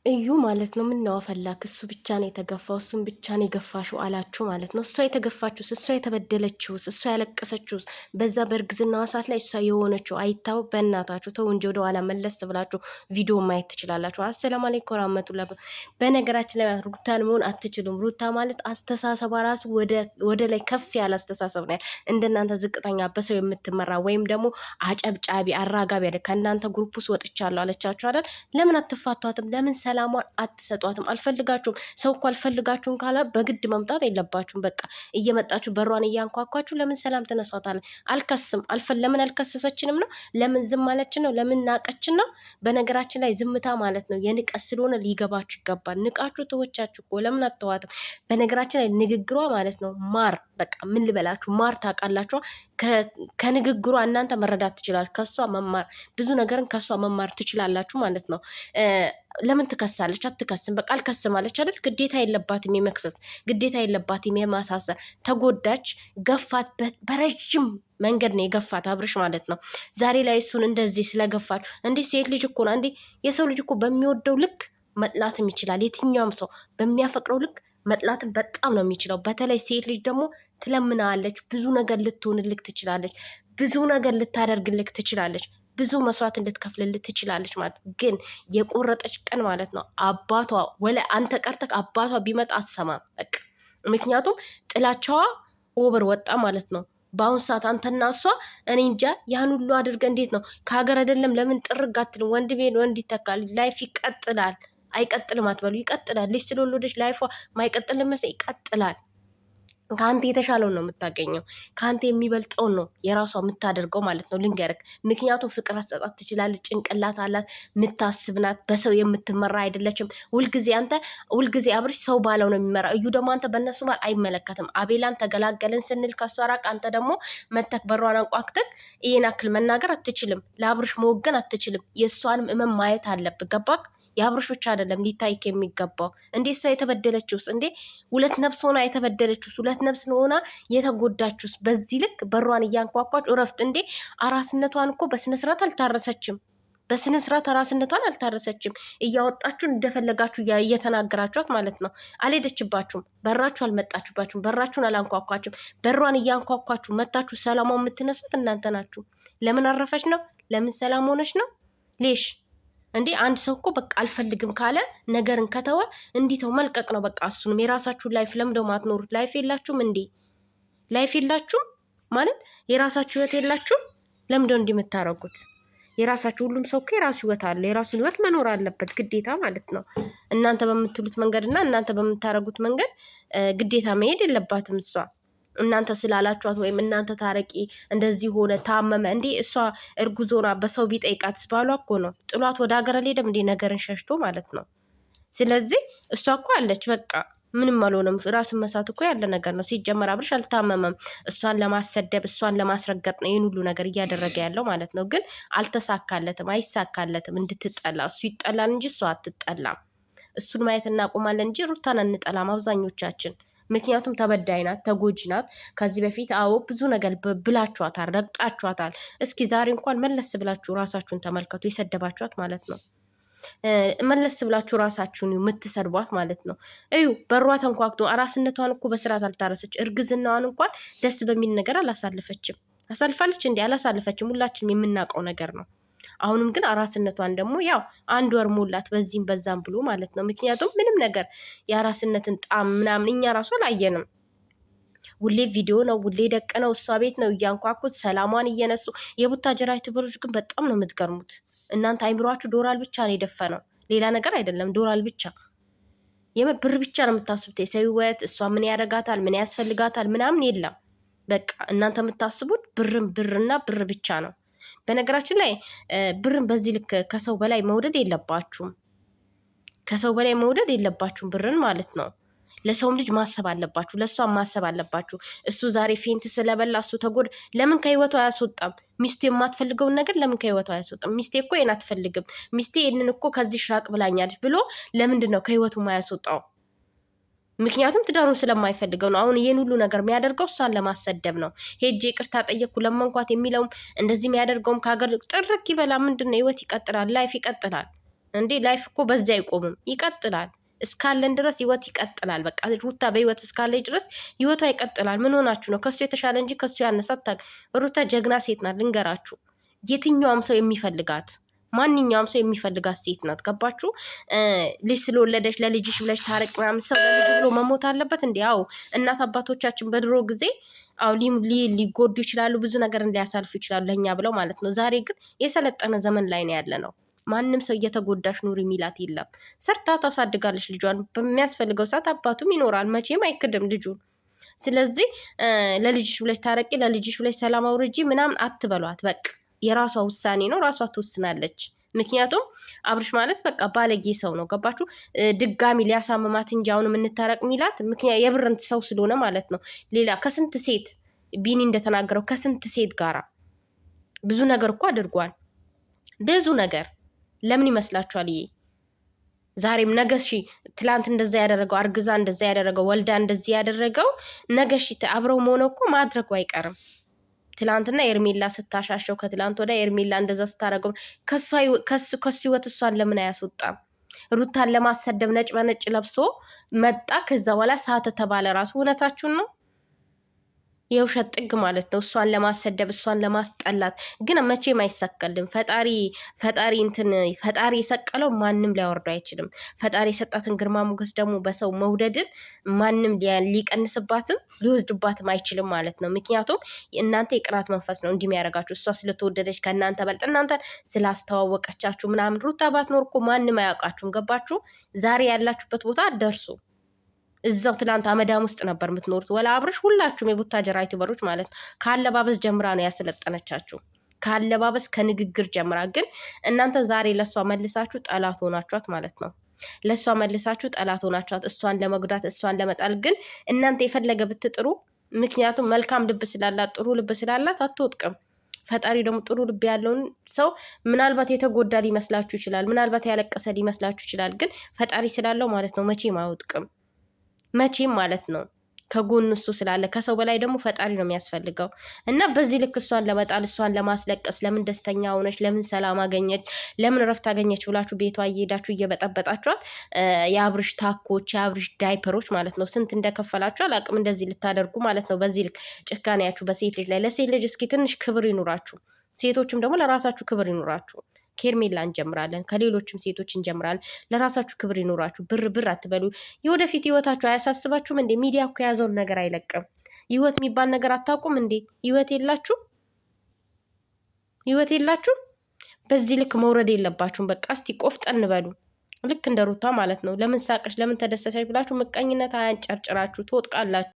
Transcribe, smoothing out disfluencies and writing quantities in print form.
እዩ ማለት ነው። ምን ነው ፈላክ? እሱ ብቻ ነው የተገፋው፣ እሱም ብቻ ነው የገፋሽው አላችሁ ማለት ነው። እሷ የተገፋችሁስ፣ እሷ የተበደለችውስ፣ እሷ ያለቀሰችውስ፣ በዛ በእርግዝናዋ ሰዓት ላይ እሷ የሆነችው አይታወቅ? በእናታችሁ ተው እንጂ ወደኋላ መለስ ብላችሁ ቪዲዮ ማየት ትችላላችሁ። አሰላሙ አለይኩም ወራህመቱላሂ። በነገራችን ላይ ሩታን መሆን አትችሉም። ሩታ ማለት አስተሳሰቧ ራሱ ወደ ላይ ከፍ ያለ አስተሳሰብ ነው። እንደናንተ ዝቅተኛ በሰው የምትመራ ወይም ደግሞ አጨብጫቢ አራጋቢ ያለ ከእናንተ ግሩፕ ውስጥ ወጥቻለሁ አለቻችሁ አይደል? ለምን አትፋቷትም? ለምን ሰላሟን አትሰጧትም? አልፈልጋችሁም። ሰው እኮ አልፈልጋችሁም ካለ በግድ መምጣት የለባችሁም። በቃ እየመጣችሁ በሯን እያንኳኳችሁ ለምን ሰላም ትነሷታለ? አልከስም ለምን አልከሰሰችንም ነው? ለምን ዝም አለችን ነው? ለምን ናቀችን ነው? በነገራችን ላይ ዝምታ ማለት ነው የንቀት ስለሆነ ሊገባችሁ ይገባል። ንቃችሁ ተወቻችሁ እኮ ለምን አትተዋትም? በነገራችን ላይ ንግግሯ ማለት ነው ማር፣ በቃ ምን ልበላችሁ፣ ማር ታውቃላችሁ። ከንግግሯ እናንተ መረዳት ትችላል። ከሷ መማር ብዙ ነገርን ከሷ መማር ትችላላችሁ ማለት ነው። ለምን ትከሳለች? አትከስም። በቃ አልከስም አለች አይደል? ግዴታ የለባትም የመክሰስ ግዴታ የለባትም የማሳሰር። ተጎዳች፣ ገፋት፣ በረጅም መንገድ ነው የገፋት አብርሽ ማለት ነው። ዛሬ ላይ እሱን እንደዚህ ስለገፋችሁ እንዴ! ሴት ልጅ እኮ ነው እንዴ! የሰው ልጅ እኮ በሚወደው ልክ መጥላትም ይችላል። የትኛውም ሰው በሚያፈቅረው ልክ መጥላትን በጣም ነው የሚችለው። በተለይ ሴት ልጅ ደግሞ ትለምናለች፣ ብዙ ነገር ልትሆንልክ ትችላለች፣ ብዙ ነገር ልታደርግልክ ትችላለች፣ ብዙ መስዋዕት ልትከፍልልህ ትችላለች ማለት ግን የቆረጠች ቀን ማለት ነው አባቷ ወለ አንተ ቀርተክ አባቷ ቢመጣ አትሰማም በቃ። ምክንያቱም ጥላቻዋ ኦቨር ወጣ ማለት ነው። በአሁኑ ሰዓት አንተና እሷ እኔ እንጃ ያን ሁሉ አድርገ እንዴት ነው ከሀገር አይደለም ለምን ጥርግ አትልም? ወንድ ቤት ወንድ ይተካል። ላይፍ ይቀጥላል። አይቀጥልም አትበሉ፣ ይቀጥላል። ልጅ ስለወለደች ላይፏ ማይቀጥል መሰለኝ? ይቀጥላል። ከአንተ የተሻለውን ነው የምታገኘው። ከአንተ የሚበልጠውን ነው የራሷ የምታደርገው ማለት ነው። ልንገርክ፣ ምክንያቱም ፍቅር አሰጣት ትችላለች፣ ጭንቅላት አላት፣ የምታስብናት፣ በሰው የምትመራ አይደለችም። ሁልጊዜ አብርሽ ሰው ባለው ነው የሚመራ። እዩ ደግሞ አንተ በእነሱ ባል አይመለከትም። አቤላን ተገላገልን ስንል ከሷ ራቅ። አንተ ደግሞ መተክ በሯን አንቋክተክ ይህን አክል መናገር አትችልም። ለአብርሽ መወገን አትችልም። የእሷንም እመም ማየት አለብህ። ገባክ? የአብርሽ ብቻ አይደለም ሊታይክ የሚገባው። እንዴ እሷ የተበደለችውስ፣ እንዴ ሁለት ነፍስ ሆና የተበደለችውስ፣ ሁለት ነፍስ ሆና የተጎዳችውስ፣ በዚህ ልክ በሯን እያንኳኳች እረፍት። እንዴ አራስነቷን እኮ በስነስርዓት አልታረሰችም። በስነስርዓት አራስነቷን አልታረሰችም። እያወጣችሁ እንደፈለጋችሁ እየተናገራችኋት ማለት ነው። አልሄደችባችሁም። በራችሁ አልመጣችሁባችሁም። በራችሁን አላንኳኳችሁም። በሯን እያንኳኳችሁ መታችሁ ሰላሟ የምትነሱት እናንተ ናችሁ። ለምን አረፈች ነው? ለምን ሰላም ሆነች ነው? ሌሽ እንዴ አንድ ሰው እኮ በቃ አልፈልግም ካለ ነገርን ከተወ እንዲተው መልቀቅ ነው በቃ። እሱንም የራሳችሁን ላይፍ ለምደው ማትኖሩት ላይፍ የላችሁም እንዴ? ላይፍ የላችሁም ማለት የራሳችሁ ህይወት የላችሁም? ለምደው እንዲህ የምታረጉት የራሳችሁ። ሁሉም ሰው እኮ የራሱ ህይወት አለ። የራሱን ህይወት መኖር አለበት ግዴታ ማለት ነው። እናንተ በምትሉት መንገድ እና እናንተ በምታረጉት መንገድ ግዴታ መሄድ የለባትም እሷ። እናንተ ስላላችኋት ወይም እናንተ ታረቂ እንደዚህ ሆነ ታመመ እንዴ እሷ እርጉዞና በሰው ቢጠይቃት ባሏ እኮ ነው ጥሏት ወደ ሀገር አልሄደም እንዴ? ነገርን ሸሽቶ ማለት ነው። ስለዚህ እሷ እኮ አለች በቃ ምንም አልሆነም። ራስን መሳት እኮ ያለ ነገር ነው። ሲጀመር አብርሽ አልታመመም። እሷን ለማሰደብ እሷን ለማስረገጥ ነው ይህን ሁሉ ነገር እያደረገ ያለው ማለት ነው። ግን አልተሳካለትም፣ አይሳካለትም። እንድትጠላ እሱ ይጠላል እንጂ እሷ አትጠላም። እሱን ማየት እናቆማለን እንጂ ሩታን አንጠላም አብዛኞቻችን። ምክንያቱም ተበዳይ ናት፣ ተጎጂ ናት። ከዚህ በፊት አዎ ብዙ ነገር ብላችኋታል፣ ረግጣችኋታል። እስኪ ዛሬ እንኳን መለስ ብላችሁ ራሳችሁን ተመልከቱ። የሰደባችኋት ማለት ነው። መለስ ብላችሁ ራሳችሁን የምትሰድቧት ማለት ነው። እዩ በሯ ተንኳክቶ አራስነቷን እኮ በስርዓት አልታረሰች። እርግዝናዋን እንኳን ደስ በሚል ነገር አላሳለፈችም። አሳልፋለች እንዲ አላሳለፈችም። ሁላችንም የምናውቀው ነገር ነው። አሁንም ግን አራስነቷን ደግሞ ያው 1 ወር ሞላት በዚህም በዛም ብሎ ማለት ነው። ምክንያቱም ምንም ነገር የአራስነትን ጣም ምናምን እኛ ራሱ አላየንም። ውሌ ቪዲዮ ነው፣ ውሌ ደቅ ነው፣ እሷ ቤት ነው እያንኳኩት ሰላሟን እየነሱ። የቡታጀራ ዩቲዩበሮች ግን በጣም ነው የምትገርሙት። እናንተ አይምሯችሁ ዶላር ብቻ ነው የደፈነው፣ ሌላ ነገር አይደለም። ዶላር ብቻ የምር ብር ብቻ ነው የምታስቡት። የሰው ህይወት እሷ ምን ያደርጋታል ምን ያስፈልጋታል ምናምን የለም። በቃ እናንተ የምታስቡት ብርና ብር ብቻ ነው። በነገራችን ላይ ብርን በዚህ ልክ ከሰው በላይ መውደድ የለባችሁም። ከሰው በላይ መውደድ የለባችሁም ብርን ማለት ነው። ለሰውም ልጅ ማሰብ አለባችሁ፣ ለእሷም ማሰብ አለባችሁ። እሱ ዛሬ ፌንት ስለበላ እሱ ተጎድ ለምን ከህይወቱ አያስወጣም? ሚስቱ የማትፈልገውን ነገር ለምን ከህይወቱ አያስወጣም? ሚስቴ እኮ ይህን አትፈልግም፣ ሚስቴ ይህንን እኮ ከዚህ ሽራቅ ብላኛለች ብሎ ለምንድን ነው ከህይወቱ ማያስወጣው? ምክንያቱም ትዳሩን ስለማይፈልገው ነው። አሁን ይህን ሁሉ ነገር የሚያደርገው እሷን ለማሰደብ ነው። ሄጄ ይቅርታ ጠየቅኩ ለመንኳት የሚለውም እንደዚህ የሚያደርገውም ከሀገር ጥርቅ ይበላ። ምንድን ነው ህይወት ይቀጥላል፣ ላይፍ ይቀጥላል። እንዴ ላይፍ እኮ በዚያ አይቆምም፣ ይቀጥላል። እስካለን ድረስ ህይወት ይቀጥላል። በቃ ሩታ በህይወት እስካለች ድረስ ህይወቷ ይቀጥላል። ምን ሆናችሁ ነው? ከሱ የተሻለ እንጂ ከሱ ያነሳት ሩታ ጀግና ሴት ናት። ልንገራችሁ፣ የትኛውም ሰው የሚፈልጋት ማንኛውም ሰው የሚፈልጋት ሴት ናት። ገባችሁ? ልጅ ስለወለደች ለልጅሽ ብለሽ ታረቅ ምናምን ሰው ለልጅ ብሎ መሞት አለበት እንዲ? አዎ እናት አባቶቻችን በድሮ ጊዜ አው ሊጎዱ ይችላሉ፣ ብዙ ነገር ሊያሳልፉ ይችላሉ ለእኛ ብለው ማለት ነው። ዛሬ ግን የሰለጠነ ዘመን ላይ ነው ያለ ነው። ማንም ሰው እየተጎዳሽ ኑሪ የሚላት የለም። ሰርታ ታሳድጋለች ልጇን። በሚያስፈልገው ሰዓት አባቱም ይኖራል፣ መቼም አይክድም ልጁን። ስለዚህ ለልጅሽ ብለሽ ታረቂ፣ ለልጅሽ ብለሽ ሰላም አውርጂ ምናምን አትበሏት። በቃ የራሷ ውሳኔ ነው፣ ራሷ ትወስናለች። ምክንያቱም አብርሽ ማለት በቃ ባለጌ ሰው ነው። ገባችሁ? ድጋሚ ሊያሳምማት እንጂ አሁን የምንታረቅ ሚላት ምክንያት የብርንት ሰው ስለሆነ ማለት ነው። ሌላ ከስንት ሴት ቢኒ እንደተናገረው ከስንት ሴት ጋራ ብዙ ነገር እኮ አድርጓል። ብዙ ነገር ለምን ይመስላችኋል? ይሄ ዛሬም ነገ ትላንት እንደዛ ያደረገው አርግዛ እንደዛ ያደረገው ወልዳ እንደዚህ ያደረገው ነገ አብረው መሆነው እኮ ማድረጉ አይቀርም። ትላንትና ኤርሜላ ስታሻሸው ከትላንት ወደ ኤርሜላ እንደዛ ስታደረገው ከሱ ህይወት እሷን ለምን አያስወጣም? ሩታን ለማሰደብ ነጭ በነጭ ለብሶ መጣ። ከዛ በኋላ ሳተ ተባለ። ራሱ እውነታችሁን ነው። የውሸት ጥግ ማለት ነው። እሷን ለማሰደብ እሷን ለማስጠላት ግን መቼም አይሳካልም። ፈጣሪ የሰቀለው ማንም ሊያወርደው አይችልም። ፈጣሪ የሰጣትን ግርማ ሞገስ ደግሞ በሰው መውደድን ማንም ሊቀንስባትም ሊወስድባትም አይችልም ማለት ነው። ምክንያቱም እናንተ የቅናት መንፈስ ነው እንዲህ የሚያደርጋችሁ። እሷ ስለተወደደች ከእናንተ በልጥ እናንተ ስላስተዋወቀቻችሁ ምናምን። ሩታ ባትኖር እኮ ማንም አያውቃችሁም። ገባችሁ? ዛሬ ያላችሁበት ቦታ አትደርሱ። እዛው ትላንት አመዳም ውስጥ ነበር የምትኖሩት። ወላ አብረሽ ሁላችሁም የቡታጀራ ዩቲዩበሮች ማለት ነው። ከአለባበስ ጀምራ ነው ያሰለጠነቻችሁ። ከአለባበስ ከንግግር ጀምራ። ግን እናንተ ዛሬ ለእሷ መልሳችሁ ጠላት ሆናችኋት ማለት ነው። ለእሷ መልሳችሁ ጠላት ሆናችኋት፣ እሷን ለመጉዳት እሷን ለመጣል። ግን እናንተ የፈለገ ብትጥሩ፣ ምክንያቱም መልካም ልብ ስላላት ጥሩ ልብ ስላላት አትወጥቅም። ፈጣሪ ደግሞ ጥሩ ልብ ያለውን ሰው ምናልባት የተጎዳ ሊመስላችሁ ይችላል፣ ምናልባት ያለቀሰ ሊመስላችሁ ይችላል። ግን ፈጣሪ ስላለው ማለት ነው መቼም አይወጥቅም። መቼም ማለት ነው ከጎን እሱ ስላለ። ከሰው በላይ ደግሞ ፈጣሪ ነው የሚያስፈልገው። እና በዚህ ልክ እሷን ለመጣል እሷን ለማስለቀስ፣ ለምን ደስተኛ ሆነች፣ ለምን ሰላም አገኘች፣ ለምን ረፍት አገኘች ብላችሁ ቤቷ እየሄዳችሁ እየበጠበጣችኋት የአብርሽ ታኮች፣ የአብርሽ ዳይፐሮች ማለት ነው ስንት እንደከፈላችሁ አላቅም። እንደዚህ ልታደርጉ ማለት ነው። በዚህ ልክ ጭካኔያችሁ በሴት ልጅ ላይ። ለሴት ልጅ እስኪ ትንሽ ክብር ይኑራችሁ። ሴቶችም ደግሞ ለራሳችሁ ክብር ይኑራችሁ። ከኤርሜላ እንጀምራለን፣ ከሌሎችም ሴቶች እንጀምራለን። ለራሳችሁ ክብር ይኖራችሁ። ብር አትበሉ። የወደፊት ህይወታችሁ አያሳስባችሁም እንዴ? ሚዲያ እኮ የያዘውን ነገር አይለቅም። ህይወት የሚባል ነገር አታውቁም እንዴ? ህይወት የላችሁ? በዚህ ልክ መውረድ የለባችሁም። በቃ እስቲ ቆፍጠን በሉ። ልክ እንደ ሩታ ማለት ነው። ለምን ሳቀሽ፣ ለምን ተደሰተሽ ብላችሁ ምቀኝነት አያንጨርጭራችሁ፣ ትወጥቃላችሁ።